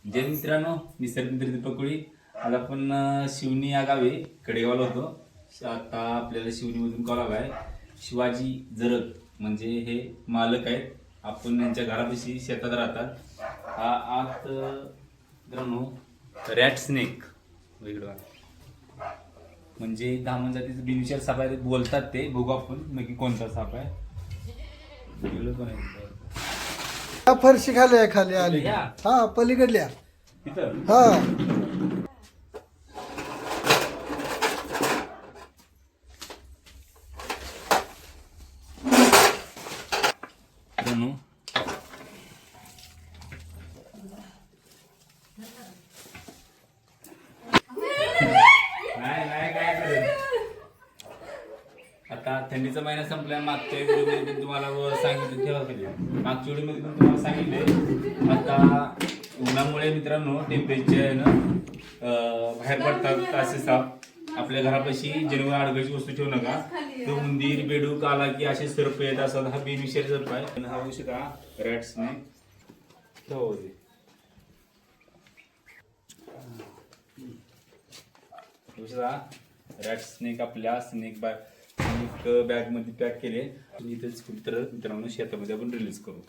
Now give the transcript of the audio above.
जय मित्रांनो, निसर्ग मित्र दीपक कोळी. आज आपण शिवनी या गावी कडेगावला होतो. आता आपल्याला शिवनीमधून कॉल आला आहे. शिवाजी जरग म्हणजे हे मालक आहेत. आपण यांच्या घरापाशी शेतात राहतात. हा आत मित्रांनो रॅट स्नेक वेगळा म्हणजे दामन जातीचं बिनविषार साप आहे. बोलतात ते, बघू आपण नक्की कोणता साप आहे. वेगळं पण आहे. फरशी खाली आहे, खाली आली. हा पलीकडल्या तिथं हा मित्रांनो नाही काय करेल. आता थंडीचा महिना संपला. मागच्या व्हिडिओमध्ये तुम्हाला सांगितलं ठेवा कधी मागच्या व्हिडिओमध्ये पण तुम्हाला सांगितले. आता उन्हामुळे मित्रांनो टेम्परेचर बाहेर पडतात असे साप आपल्या घरापाशी जेणेकरून आडगळीची वस्तू ठेवू नका. तो उंदीर बेडूक आला की असे सर्प येत असतात. हा बेनिषेर सर्प आहे. हा औषध हा रॅट स्नेक ठेवते. रॅट स्नेक आपल्या स्नेक बॅग मध्ये पॅक केले. इथेच कुठं मित्रांनो शेतामध्ये आपण रिलीज करू.